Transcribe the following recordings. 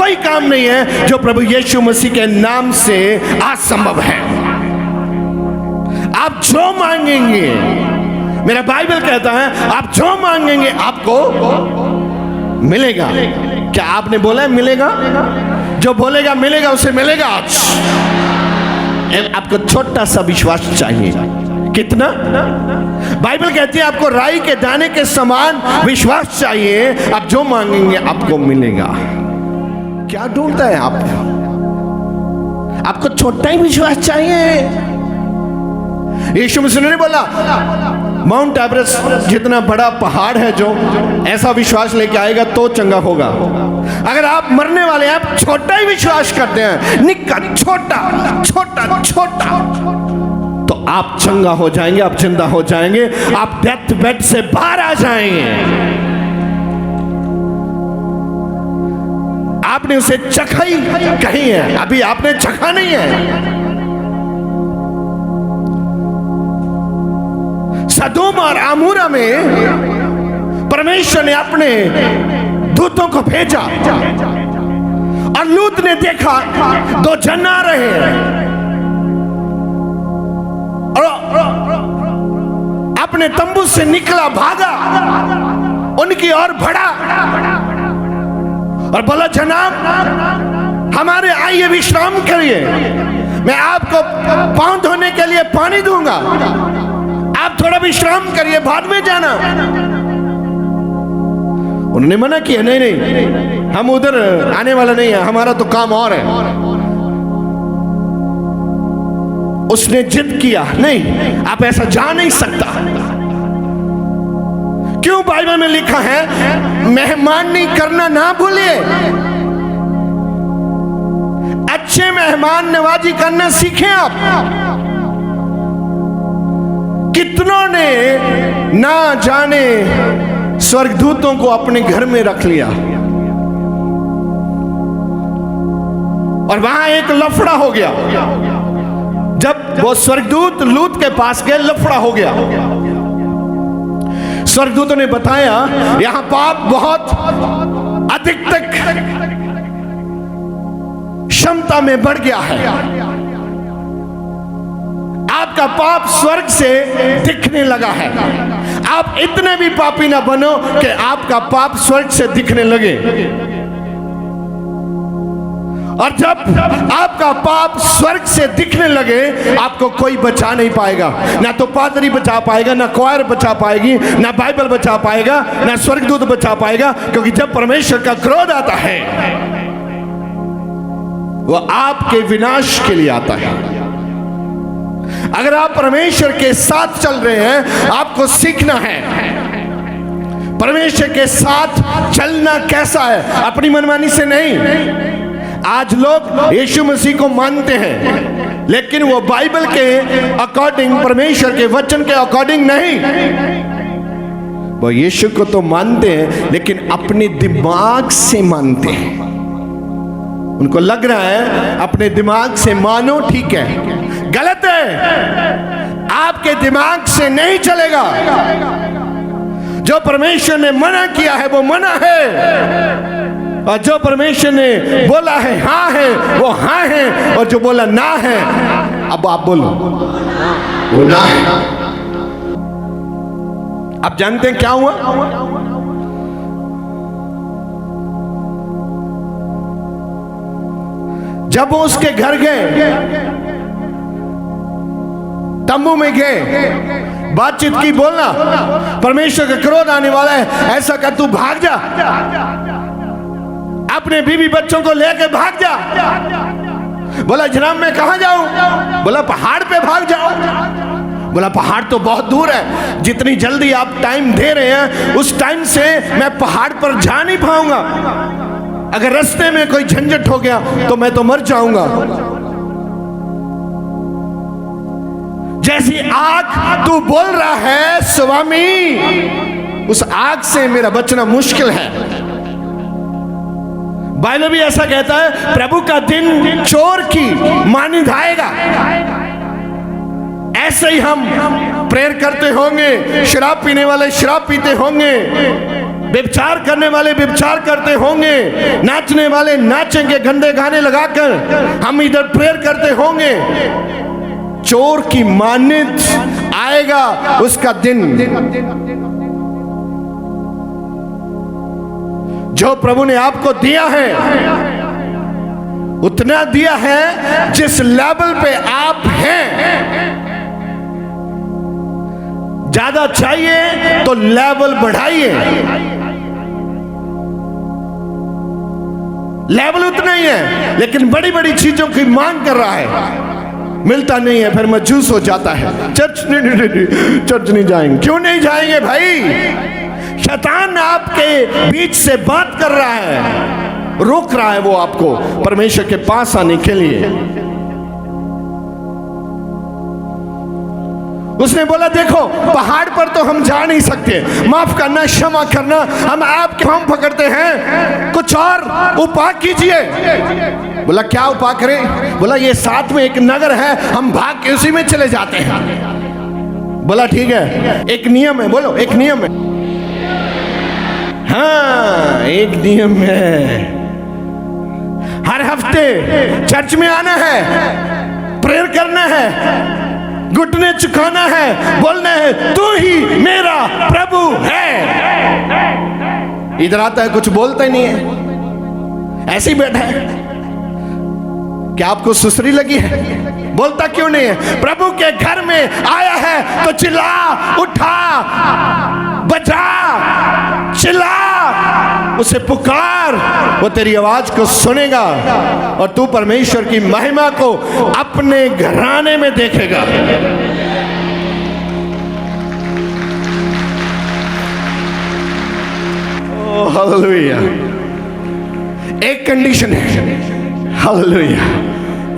कोई काम नहीं है जो प्रभु यीशु मसीह के नाम से असंभव है। आप जो मांगेंगे, मेरा बाइबल कहता है, आप जो मांगेंगे आपको मिलेगा। क्या आपने बोला है मिलेगा? जो बोलेगा मिलेगा उसे मिलेगा। आज आपको छोटा सा विश्वास चाहिए। कितना? बाइबल कहती है आपको राई के दाने के समान विश्वास चाहिए। आप जो मांगेंगे आपको मिलेगा। क्या ढूंढता है आप? आपको छोटा ही विश्वास चाहिए। यीशु मसीह ने बोला माउंट एवरेस्ट जितना बड़ा पहाड़ है, जो ऐसा विश्वास लेके आएगा तो चंगा होगा। अगर आप मरने वाले हैं, आप छोटा ही विश्वास करते हैं, निक्का छोटा छोटा छोटा, तो आप चंगा हो जाएंगे, आप जिंदा हो जाएंगे, आप डेथ बेड से बाहर आ जाएंगे। आपने उसे चखा ही कहीं है, अभी आपने चखा नहीं है। सदोम और अमोरा में परमेश्वर ने अपने दूतों को भेजा और लूत ने देखा दो जन आ रहे हैं और अपने तंबू से निकला, भागा, उनकी ओर बढ़ा और बोला जनाब हमारे आइए विश्राम करिए, मैं आपको पांव धोने के लिए पानी दूंगा, आप थोड़ा विश्राम करिए, बाद में जाना। उन्होंने मना किया, नहीं नहीं हम उधर आने वाला नहीं है, हमारा तो काम और है। उसने जिद किया, नहीं आप ऐसा जा नहीं सकता। क्यों? बाइबल में लिखा है मेहमानी करना ना भूलिए। अच्छे मेहमान नवाजी करना सीखें आप। कितनों ने ना जाने स्वर्गदूतों को अपने घर में रख लिया और वहां एक लफड़ा हो गया। जब वो स्वर्गदूत लूत के पास गए, लफड़ा हो गया। स्वर्गदूतों ने बताया यहां पाप बहुत अधिक तक क्षमता में बढ़ गया है, आपका पाप स्वर्ग से दिखने लगा है। आप इतने भी पापी ना बनो कि आपका पाप स्वर्ग से दिखने लगे। और जब आपका पाप स्वर्ग से दिखने लगे, आपको कोई बचा नहीं पाएगा। ना तो पादरी बचा पाएगा, ना क्वायर बचा पाएगी, ना बाइबल बचा पाएगा, ना स्वर्गदूत बचा पाएगा। क्योंकि जब परमेश्वर का क्रोध आता है, वो आपके विनाश के लिए आता है। अगर आप परमेश्वर के साथ चल रहे हैं, आपको सीखना है परमेश्वर के साथ चलना कैसा है, अपनी मनमानी से नहीं। आज लोग यीशु मसीह को मानते हैं, लेकिन वो बाइबल के अकॉर्डिंग, परमेश्वर के वचन के अकॉर्डिंग नहीं। वो यीशु को तो मानते हैं, लेकिन अपने दिमाग से मानते हैं। उनको लग रहा है अपने दिमाग से मानो, ठीक है। गलत है, आपके दिमाग से नहीं चलेगा। जो परमेश्वर ने मना किया है वो मना है, और जो परमेश्वर ने बोला है हाँ है वो हाँ है, और जो बोला ना है, अब आप बोलो वो ना है। आप जानते हैं क्या हुआ? जब वो उसके घर गए, तंबू में गए, बातचीत की, बोलना परमेश्वर का क्रोध आने वाला है, ऐसा कर तू भाग जा, अपने बीवी बच्चों को लेकर भाग जा। बोला जनाब मैं कहां जाऊं? बोला पहाड़ पे भाग जाओ। बोला पहाड़ तो बहुत दूर है, जितनी जल्दी आप टाइम दे रहे हैं उस टाइम से मैं पहाड़ पर जा नहीं पाऊंगा। अगर रास्ते में कोई झंझट हो गया तो मैं तो मर जाऊंगा। जैसी आग तू बोल रहा है स्वामी, उस आग से मेरा बचना मुश्किल है। बाइबल भी ऐसा कहता है, प्रभु का दिन चोर की मानी धाएगा। ऐसे ही हम प्रेयर करते होंगे, शराब पीने वाले शराब पीते होंगे, व्यभिचार करने वाले व्यभिचार करते होंगे, नाचने वाले नाचेंगे गंदे गाने लगाकर, हम इधर प्रेयर करते होंगे। चोर की मानित आएगा उसका दिन। जो प्रभु ने आपको दिया है उतना दिया है जिस लेवल पे आप हैं। ज्यादा चाहिए तो लेवल बढ़ाइए। लेवल उतना ही है लेकिन बड़ी बड़ी चीजों की मांग कर रहा है, मिलता नहीं है, फिर मजूस हो जाता है। चर्च नहीं जाएंगे। क्यों नहीं जाएंगे भाई? शैतान आपके बीच से बात कर रहा है, रोक रहा है वो आपको परमेश्वर के पास आने के लिए। उसने बोला देखो पहाड़ पर तो हम जा नहीं सकते, माफ करना, क्षमा करना, हम आपके हम पकड़ते हैं, कुछ और उपाय कीजिए। बोला क्या उपाय करें? बोला ये साथ में एक नगर है, हम भाग के उसी में चले जाते हैं। बोला ठीक है, एक नियम है। बोलो एक नियम है। हाँ एक नियम है, हर हफ्ते चर्च में आना है, प्रेयर करना है, घुटने झुकाना है, बोलना है तू ही मेरा प्रभु है। इधर आता है कुछ बोलता ही नहीं है, ऐसे ही बैठा है। क्या आपको सुसरी लगी है? बोलता क्यों नहीं है? प्रभु के घर में आया है तो चिल्ला, उठा, बजा, चिल्ला, उसे पुकार, वो तेरी आवाज को सुनेगा और तू परमेश्वर की महिमा को अपने घराने में देखेगा। Oh hallelujah. एक कंडीशन है, हालेलुया,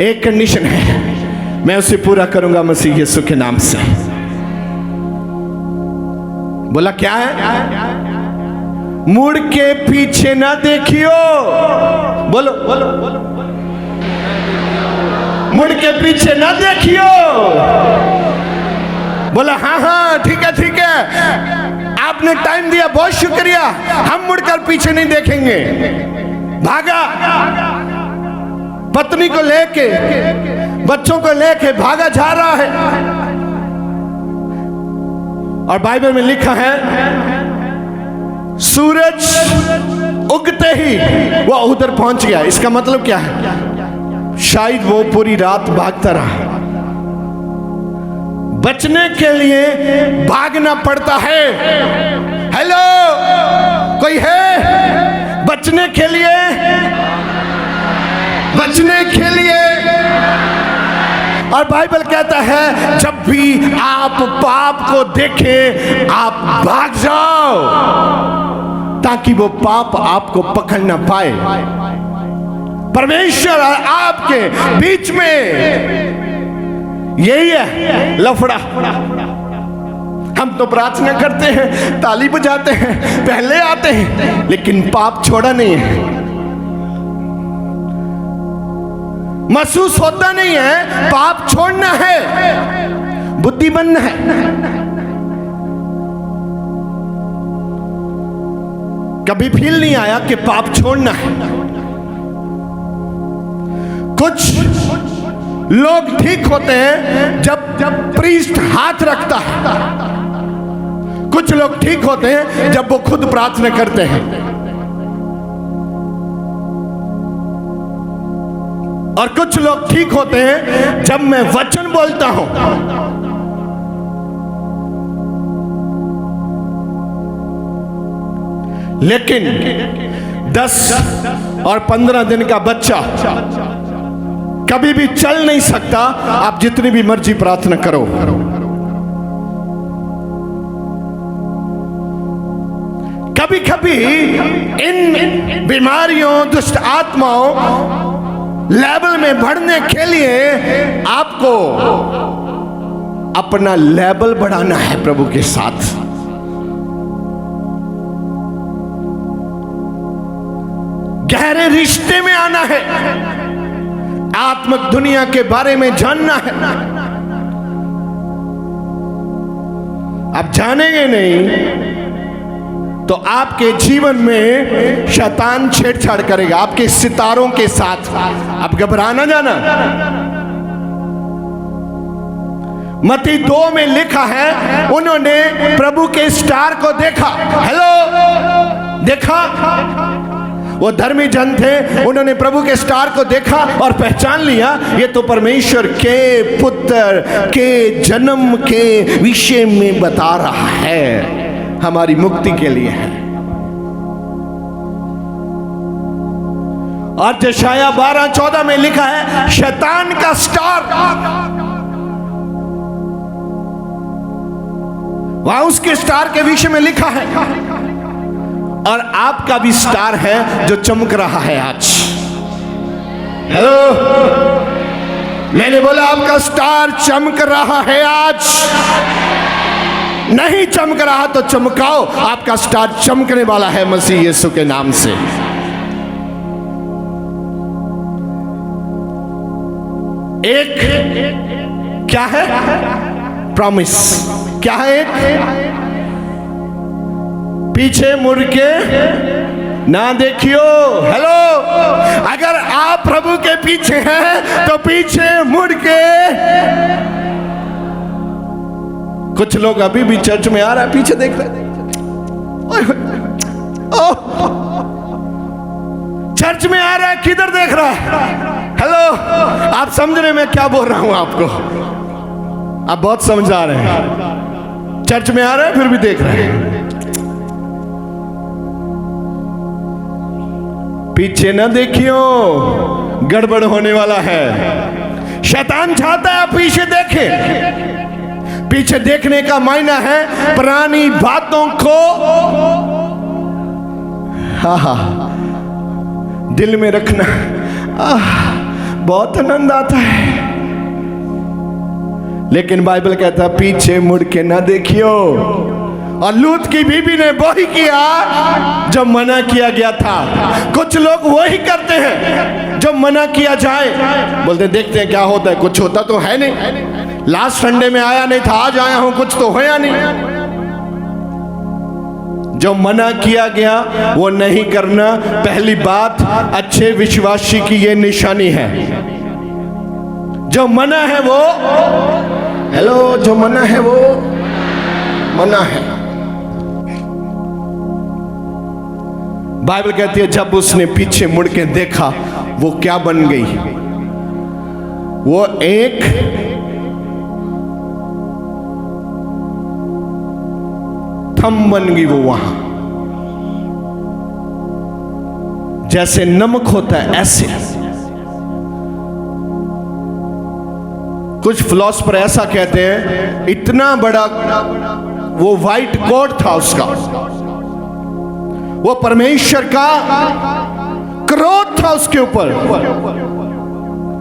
एक कंडीशन है, मैं उसे पूरा करूंगा मसीह यीशु के नाम से। बोला क्या है? मुड़ के पीछे ना देखियो। बोलो बोलो बोलो, मुड़ के पीछे ना देखियो। बोला हाँ हाँ ठीक है ठीक है, आपने टाइम दिया, बहुत शुक्रिया, हम मुड़कर पीछे नहीं देखेंगे। भागा, पत्नी को लेके, बच्चों को लेके भागा जा रहा है। और बाइबल में लिखा है सूरज उगते ही वो उधर पहुंच गया। इसका मतलब क्या है? शायद वो पूरी रात भागता रहा। बचने के लिए भागना पड़ता है। हेलो, कोई है? बचने के लिए, बचने के लिए। और बाइबल कहता है जब भी आप पाप को देखें आप भाग जाओ, ताकि वो पाप आपको पकड़ ना पाए। परमेश्वर और आपके बीच में यही है लफड़ा। हम तो प्रार्थना करते हैं, ताली बजाते हैं, पहले आते हैं, लेकिन पाप छोड़ा नहीं है। महसूस होता नहीं है पाप छोड़ना है, बुद्धि बनना है। कभी फील नहीं आया कि पाप छोड़ना है। कुछ लोग ठीक होते हैं जब प्रीस्ट हाथ रखता है, कुछ लोग ठीक होते हैं जब वो खुद प्रार्थना करते हैं, और कुछ लोग ठीक होते हैं जब मैं वचन बोलता हूं। लेकिन 10 और 15 दिन का बच्चा कभी भी चल नहीं सकता, आप जितनी भी मर्जी प्रार्थना करो। कभी कभी इन बीमारियों, दुष्ट आत्माओं लेवल में बढ़ने के लिए आपको अपना लेवल बढ़ाना है प्रभु के साथ। गहरे रिश्ते में आना है, आत्मिक दुनिया के बारे में जानना है। आप जानेंगे नहीं तो आपके जीवन में शैतान छेड़छाड़ करेगा आपके सितारों के साथ। आप घबराना जाना। मत्ती 2 में लिखा है, उन्होंने प्रभु के स्टार को देखा। हेलो, देखा। वो धर्मी जन थे, उन्होंने प्रभु के स्टार को देखा और पहचान लिया ये तो परमेश्वर के पुत्र के जन्म के विषय में बता रहा है, हमारी मुक्ति के लिए है। और यशायाह 12:14 में लिखा है, शैतान का स्टार, वहां उसके स्टार के विषय में लिखा है। और आपका भी स्टार है जो चमक रहा है आज। हेलो, मैंने बोला आपका स्टार चमक रहा है आज। नहीं चमक रहा तो चमकाओ, आपका स्टार चमकने वाला है मसीह यीशु के नाम से। एक क्या है? प्रॉमिस। क्या है? एक पीछे मुड़ के ना देखियो। हेलो, अगर आप प्रभु के पीछे हैं तो पीछे मुड़ के। कुछ लोग अभी भी चर्च में आ रहा है, पीछे देख रहे। चर्च में आ रहा है, किधर देख रहा है? हेलो, आप समझ रहे मैं क्या बोल रहा हूं आपको? आप बहुत समझा रहे हैं। चर्च में आ रहा है फिर भी देख रहे हैं। पीछे न देखियो, गड़बड़ होने वाला है। शैतान चाहता है आप पीछे देखें। पीछे देखने का मायना है पुरानी बातों को दिल में रखना। बहुत आनंद आता है, लेकिन बाइबल कहता है पीछे मुड़ के ना देखियो। और लूत की बीबी ने वही किया जो मना किया गया था। कुछ लोग वही करते हैं जो मना किया जाए, बोलते देखते हैं क्या होता है। कुछ होता तो है नहीं। लास्ट संडे में आया नहीं था, आज आया हूं, कुछ तो होया नहीं। जो मना किया गया वो नहीं करना। पहली बात, अच्छे विश्वासी की ये निशानी है। जो मना है वो, हेलो, जो मना है वो मना है। बाइबल कहती है जब उसने पीछे मुड़ के देखा, वो क्या बन गई? वो एक थम बन गई। वो वहां जैसे नमक होता है ऐसे। कुछ फिलोसोफर ऐसा कहते हैं, इतना बड़ा वो व्हाइट कोट था उसका, वो परमेश्वर का क्रोध था उसके ऊपर।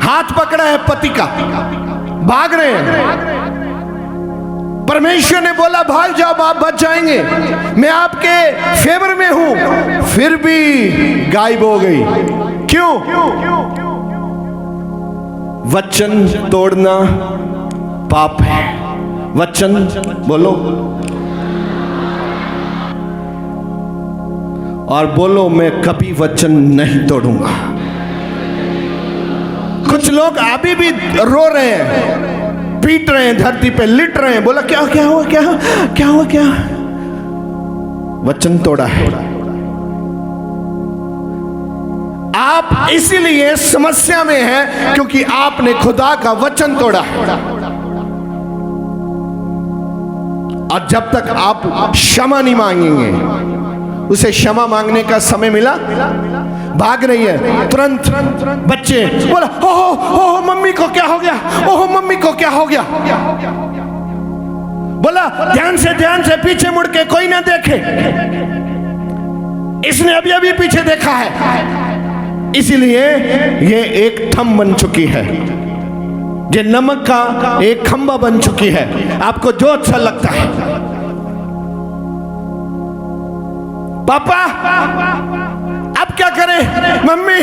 हाथ पकड़ा है पति का, भाग रहे हैं। परमेश्वर ने बोला भाग जाओ, आप बच जाएंगे, मैं आपके फेवर में हूं, फिर भी गायब हो गई। क्यों? वचन तोड़ना पाप है। वचन बोलो और बोलो मैं कभी वचन नहीं तोड़ूंगा। कुछ लोग अभी भी रो रहे हैं, पीट रहे हैं, धरती पे लिट रहे हैं। बोला क्या क्या हुआ, क्या क्या हुआ, क्या? वचन तोड़ा है। आप इसीलिए समस्या में हैं क्योंकि आपने खुदा का वचन तोड़ा है। और जब तक आप क्षमा नहीं मांगेंगे, उसे क्षमा मांगने का समय मिला, भाग रही है तुरंत। बच्चे बोला ओह मम्मी को क्या हो गया, ओह मम्मी को क्या हो गया। बोला ध्यान से पीछे मुड़ के कोई ना देखे। इसने अभी अभी पीछे देखा है, इसीलिए ये एक थम बन चुकी है, ये नमक का एक खंबा बन चुकी है। आपको जो अच्छा लगता है, पापा अब क्या करें? मम्मी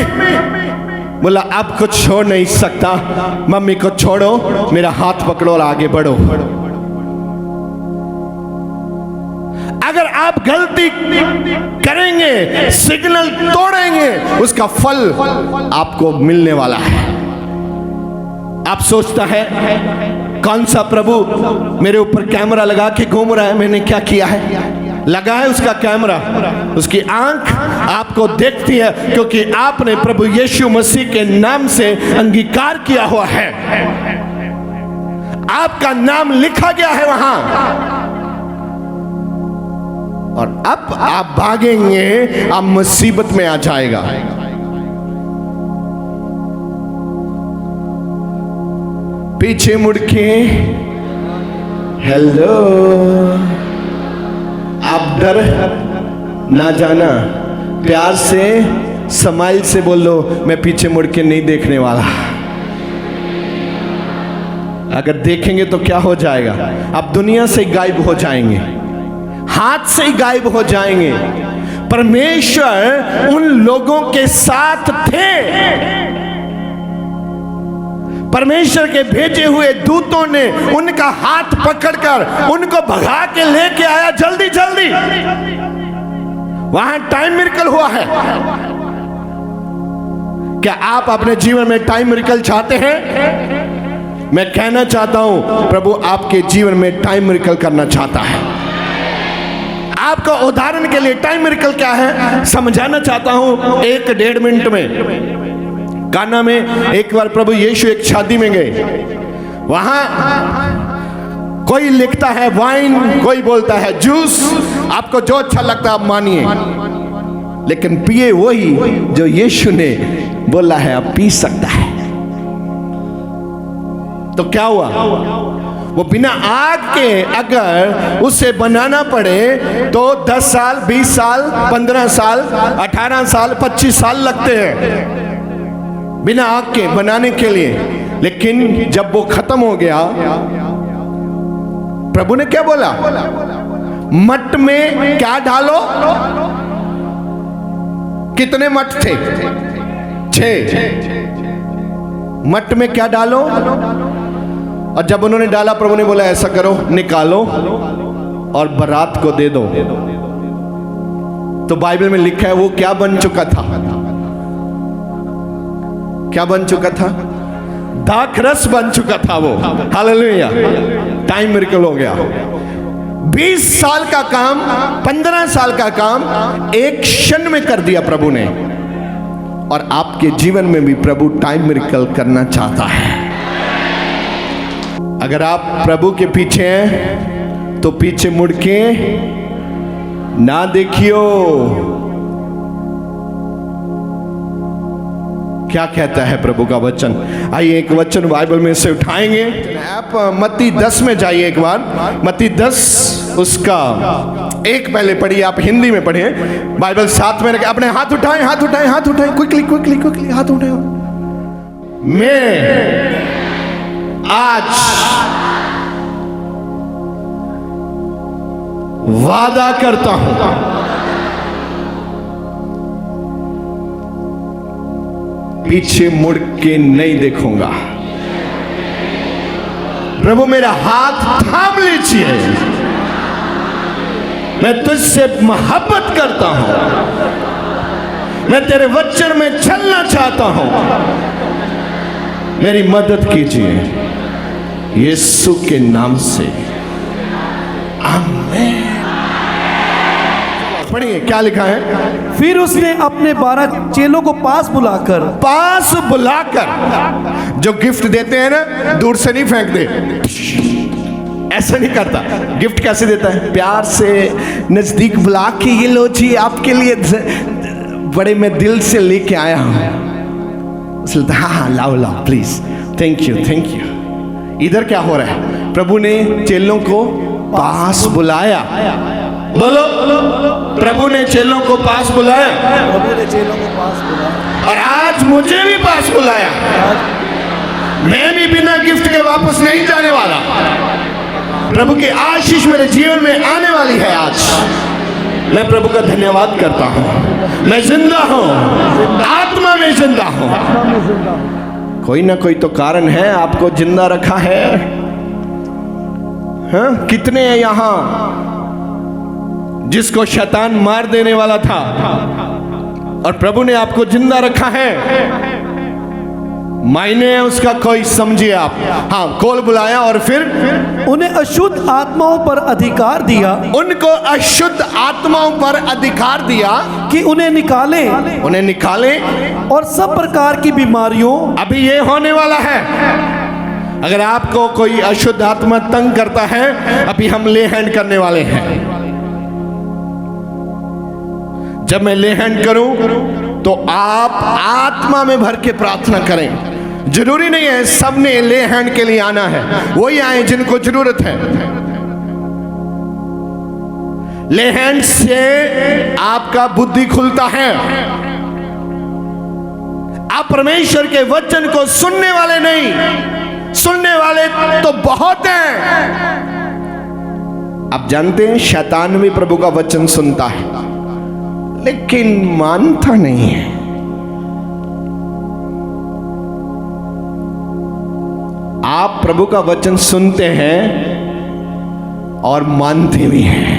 बोला अब कुछ छोड़ नहीं सकता, मम्मी को छोड़ो, मेरा हाथ पकड़ो और आगे बढ़ो। अगर आप गलती करेंगे, सिग्नल तोड़ेंगे, उसका फल आपको मिलने वाला है। आप सोचता है कौन सा प्रभु मेरे ऊपर कैमरा लगा के घूम रहा है, मैंने क्या किया है? लगा है उसका कैमरा, उसकी आंख आपको देखती है, क्योंकि आपने प्रभु यीशु मसीह के नाम से अंगीकार किया हुआ है। आपका नाम लिखा गया है वहां, और अब आप भागेंगे, आप मुसीबत में आ जाएगा। पीछे मुड़ के हेलो, आप डर ना जाना, प्यार से स्माइल से बोलो, मैं पीछे मुड़ के नहीं देखने वाला। अगर देखेंगे तो क्या हो जाएगा? आप दुनिया से गायब हो जाएंगे, हाथ से ही गायब हो जाएंगे। परमेश्वर उन लोगों के साथ थे, परमेश्वर के भेजे हुए दूतों ने उनका हाथ पकड़कर उनको भगा के लेके आया जल्दी जल्दी। वहां टाइम मिरेकल हुआ है। क्या आप अपने जीवन में टाइम मिरेकल चाहते हैं? मैं कहना चाहता हूं, प्रभु आपके जीवन में टाइम मिरेकल करना चाहता है। आपका उदाहरण के लिए टाइम मिरेकल क्या है समझाना चाहता हूं 1-1.5 मिनट में। काना में एक बार प्रभु यीशु एक शादी में गए, वहां कोई लिखता है वाइन, कोई बोलता है जूस, आपको जो अच्छा लगता है आप मानिए, लेकिन पिए वही जो यीशु ने बोला है आप पी सकता है। तो क्या हुआ? वो बिना आग के अगर उसे बनाना पड़े तो 10 साल, 20 साल, 15 साल, 18 साल, 25 साल लगते हैं बिना आग के बनाने के लिए। लेकिन जब वो खत्म हो गया, प्रभु ने क्या बोला? मट में क्या डालो? कितने मट थे? 6 मट में क्या डालो? और जब उन्होंने डाला, प्रभु ने बोला ऐसा करो, निकालो और बारात को दे दो। तो बाइबल में लिखा है वो क्या बन चुका था? क्या बन चुका था? दाखरस बन चुका था वो। हालेलुया, टाइम मिरेकल हो गया। 20 साल का काम, 15 साल का काम एक क्षण में कर दिया प्रभु ने। और आपके जीवन में भी प्रभु टाइम मिरेकल करना चाहता है। अगर आप प्रभु के पीछे हैं तो पीछे मुड़ के ना देखियो। क्या कहता है प्रभु का वचन? आइए एक वचन बाइबल में से उठाएंगे। आप मत्ती 10 में जाइए एक बार। मत्ती 10 उसका 1 पहले पढ़िए, आप हिंदी में पढ़िए, बाइबल साथ में रखे। अपने हाथ उठाएं, हाथ उठाएं, हाथ उठाएं, क्विकली क्विकली क्विकली हाथ उठाएं। मैं आज वादा करता हूं, पीछे मुड़ के नहीं देखूंगा। प्रभु मेरा हाथ थाम लीजिए, मैं तुझसे मोहब्बत करता हूं, मैं तेरे वचन में चलना चाहता हूं, मेरी मदद कीजिए यीशु के नाम से, आमीन। पढ़िए क्या लिखा है। फिर उसने अपने 12 चेलों को पास बुलाकर जो गिफ्ट देते हैं ना, दूर से नहीं फेंक दे, ऐसा नहीं करता। गिफ्ट कैसे देता है? प्यार से नजदीक बुला के, ये लो जी आपके लिए, बड़े मैं दिल से लेके आया हूं। हाँ लाओ लाओ please, thank you thank you. इधर क्या हो रहा है? प्रभु ने चेलों को पास बुलाया। बोलो, प्रभु ने चेलों को पास बुलाया। प्रभु ने चेलों को पास बुलाया। और आज मुझे भी पास बुलाया। मैं भी बिना गिफ्ट के वापस नहीं जाने वाला। प्रभु की आशीष मेरे जीवन में आने वाली है। आज मैं प्रभु का धन्यवाद करता हूँ। मैं जिंदा हूँ, आत्मा में जिंदा हूँ। कोई ना कोई तो कारण है आपको जिंदा रखा है। हाँ? कितने हैं यहाँ जिसको शैतान मार देने वाला था, और प्रभु ने आपको जिंदा रखा है। मायने है उसका कोई समझिए आप। हाँ, कॉल बुलाया और फिर उन्हें अशुद्ध आत्माओं पर अधिकार दिया उनको अशुद्ध आत्माओं पर अधिकार दिया कि उन्हें निकाले और सब प्रकार की बीमारियों। अभी ये होने वाला है। अगर आपको कोई अशुद्ध आत्मा तंग करता है, अभी हम ले हैंड करने वाले हैं। जब मैं ले हैंड करूं तो आप आत्मा में भर के प्रार्थना करें। जरूरी नहीं है सबने ले हैंड के लिए आना है, वही आए जिनको जरूरत है। ले हैंड से आपका बुद्धि खुलता है। आप परमेश्वर के वचन को सुनने वाले नहीं, सुनने वाले तो बहुत हैं। आप जानते हैं शैतान भी प्रभु का वचन सुनता है, लेकिन मानता नहीं है। आप प्रभु का वचन सुनते हैं और मानते भी हैं।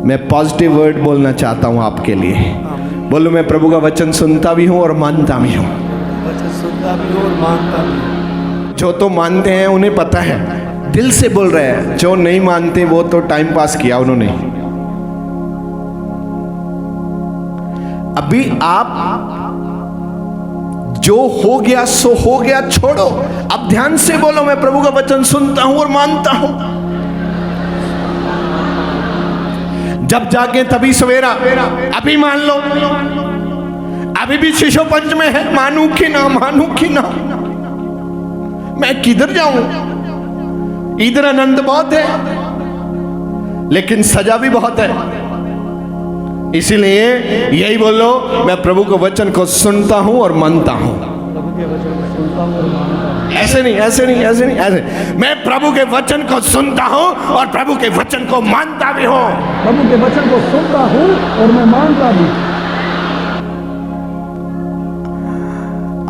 मैं पॉजिटिव वर्ड बोलना चाहता हूं आपके लिए। बोलो, मैं प्रभु का वचन सुनता भी हूं और मानता भी हूं। वचन सुनता भी और मानता भी। जो तो मानते हैं उन्हें पता है, दिल से बोल रहे हैं। जो नहीं मानते वो तो टाइम पास किया उन्होंने। अभी आप जो हो गया सो हो गया छोड़ो। अब ध्यान से बोलो, मैं प्रभु का वचन सुनता हूं और मानता हूं। जब जागे तभी सवेरा। अभी मान लो, अभी भी शिशु पंच में है। मानू कि ना मानू कि ना, मैं किधर जाऊं? इधर आनंद बहुत है, लेकिन सजा भी बहुत है। इसीलिए यही बोलो, मैं प्रभु के वचन को सुनता हूं और मानता हूं। ऐसे नहीं, ऐसे नहीं, ऐसे नहीं, ऐसे। मैं प्रभु के वचन को सुनता हूं और प्रभु के वचन को मानता भी हूं। प्रभु के वचन को सुनता हूं और मैं मानता भी।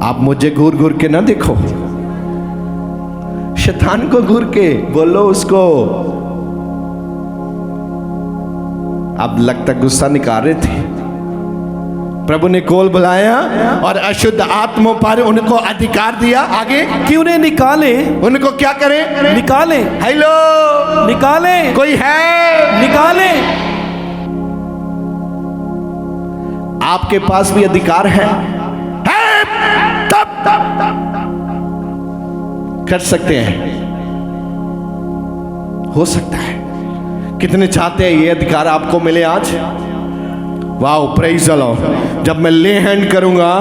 आप मुझे घूर घूर के ना देखो, शैतान को घूर के बोलो उसको। अब लगता गुस्सा निकाल रहे थे। प्रभु ने कॉल बुलाया और अशुद्ध आत्माओं पर उनको अधिकार दिया। आगे कि उन्हें निकाले। उनको क्या करें? निकाले। हेलो, निकाले। कोई है? निकाले। आपके पास भी अधिकार है। तब कर सकते हैं, हो सकता है। कितने चाहते हैं ये अधिकार आपको मिले आज? Wow, praise the Lord. जब मैं ले हैंड करूंगा,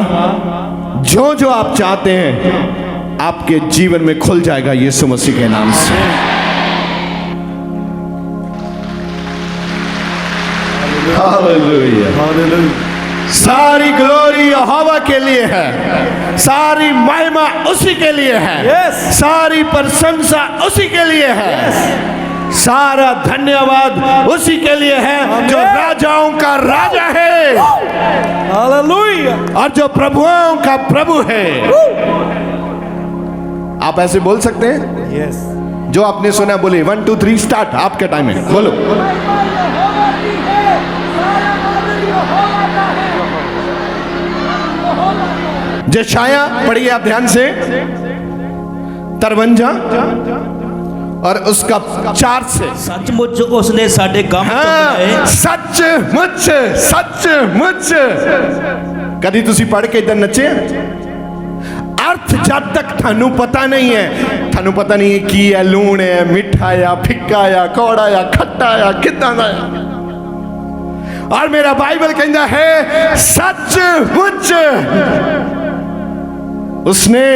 जो जो आप चाहते हैं आपके जीवन में खुल जाएगा यीशु मसीह के नाम से। Hallelujah, hallelujah. सारी ग्लोरी यहोवा के लिए है, सारी महिमा उसी के लिए है। Yes. सारी प्रशंसा उसी के लिए है। Yes. सारा धन्यवाद उसी के लिए है जो राजाओं का राजा है हालेलुया, और जो प्रभुओं का प्रभु है। आप ऐसे बोल सकते हैं? यस। जो आपने सुना बोले 1 2 3 स्टार्ट। आपके टाइम है, बोलो। जशाया पढ़िए आप ध्यान से, 53 और उसका 4 से। सचमुच उसने साडे गम हाँ, सचमुच, सचमुच। कभी तुसी पढ़ के इधर नचे? अर्थ जब तक थानू पता नहीं है, थानू पता नहीं है की है, लूण है, मिठा या फिक्का या कौड़ा या खट्टा या कितना दा। और मेरा बाइबल कहता है सचमुच उसने,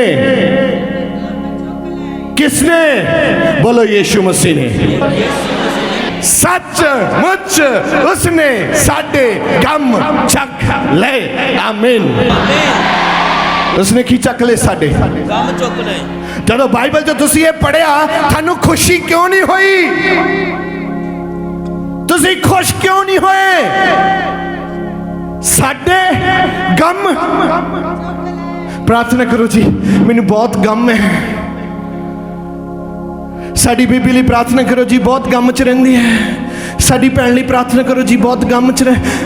किसने? बोलो, यीशु मसीह ने। सचमुच उसने साडे गम चक ले। आमीन। उसने की चक ले साडे गम चुक ले। ਜਦੋਂ ਬਾਈਬਲ 'ਚ ਤੁਸੀਂ ਇਹ ਪੜਿਆ, ਤੁਹਾਨੂੰ ਖੁਸ਼ੀ ਕਿਉਂ ਨਹੀਂ ਹੋਈ? ਤੁਸੀਂ ਖੁਸ਼ ਕਿਉਂ ਨਹੀਂ ਹੋਏ? ਸਾਡੇ ਗਮ। प्रार्थना करो जी, मैनू बहुत गम है। साड़ी बीबी लिए प्रार्थना करो जी, बहुत गम च रहिंदी है। ਸਾਡੀ ਭੈਣ ਲਈ ਪ੍ਰਾਰਥਨਾ ਕਰੋ ਜੀ, ਬਹੁਤ ਗਮ ਚ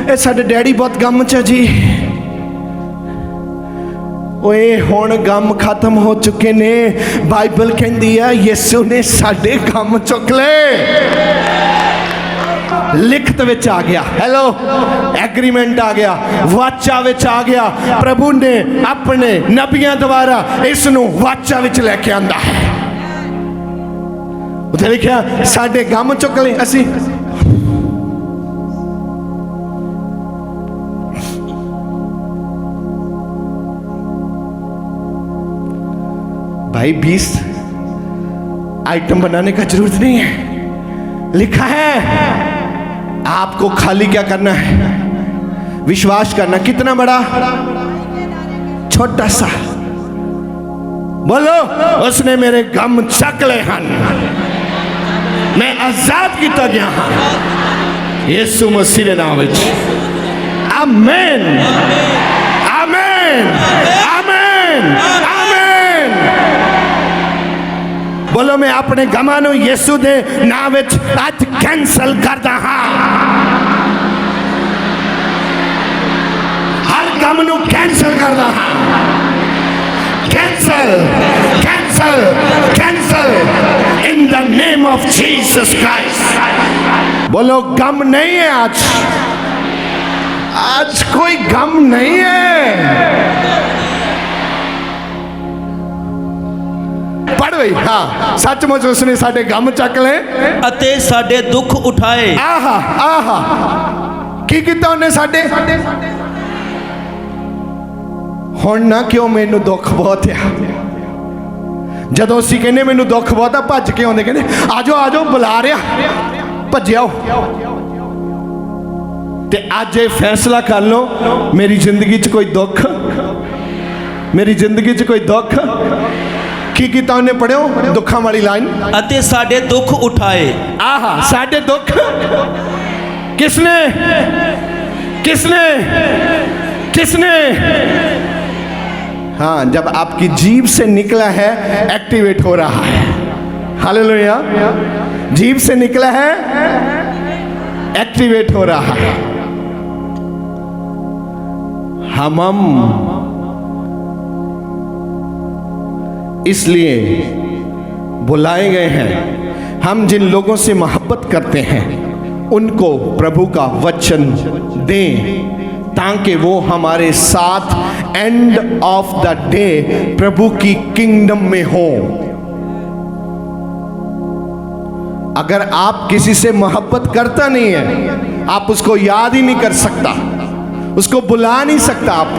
ਇਹ ਸਾਡੇ ਡੈਡੀ ਬਹੁਤ ਗਮ ਚ ਹੈ ਜੀ। ਓਏ ਹੁਣ ਗਮ ਖਤਮ ਹੋ ਚੁੱਕੇ ਨੇ। ਬਾਈਬਲ ਕਹਿੰਦੀ ਆ ਯਿਸੂ ਨੇ ਸਾਡੇ ਗਮ ਚੁੱਕ ਲਏ। ਲਿਖਤ ਵਿੱਚ ਆ ਗਿਆ, ਹੈਲੋ, ਐਗਰੀਮੈਂਟ ਆ ਗਿਆ, ਵਾਚਾ ਵਿੱਚ ਆ ਗਿਆ। ਪ੍ਰਭੂ ਨੇ ਆਪਣੇ ਨਬੀਆਂ ਦੁਆਰਾ ਇਸ ਨੂੰ ਵਾਚਾ ਵਿੱਚ ਲੈ ਕੇ ਆਂਦਾ ਹੈ। ਉੱਥੇ ਲਿਖਿਆ ਸਾਡੇ ਗਮ ਚੁੱਕ ਲਏ ਅਸੀਂ। भाई 20 आइटम बनाने का जरूरत नहीं है। लिखा है आपको खाली क्या करना है, विश्वास करना। कितना बड़ा, छोटा सा। बोलो उसने मेरे गम चक ले हन, मैं आजाद किया गया हाँ यीशु मसीह के नाम में। आमीन आमीन आमीन आमीन। बोलो मैं अपने गमां नूं यीशु दे नाम विच अज कैंसल करदा हां। हर गम नूं कैंसल करदा हां। Cancel cancel cancel in the name of Jesus Christ. बोलो गम नहीं है आज, आज कोई गम नहीं है। पढ़ भाई, हाँ सचमुच उसने साडे गम चक ले ਅਤੇ ਸਾਡੇ ਦੁੱਖ ਉਠਾਏ। आहा आहा की कीता उन्हें साडे। हुण ना क्यों मैनू दुख बहुत है। जदों असीं कहने मैनू दुख बहुत आ, भज के आउंदे कहंदे आजो आजो बुला रहा, भज्जिया ते अज ये फैसला कर लो मेरी जिंदगी च कोई दुख, मेरी जिंदगी च कोई दुख। की कीता उन्हें, पढ़ियो दुखों वाली लाइन। ਅਤੇ ਸਾਡੇ ਦੁੱਖ ਉਠਾਏ। आहा साडे दुख किसने किसने किसने। हाँ जब आपकी जीभ से निकला है एक्टिवेट हो रहा है। हालेलुया। जीभ से निकला है एक्टिवेट हो रहा है। हम इसलिए बुलाए गए हैं। हम जिन लोगों से मोहब्बत करते हैं उनको प्रभु का वचन दें ताकि वो हमारे साथ एंड ऑफ द डे प्रभु की किंगडम में हो। अगर आप किसी से मोहब्बत करता नहीं है, आप उसको याद ही नहीं कर सकता, उसको बुला नहीं सकता आप।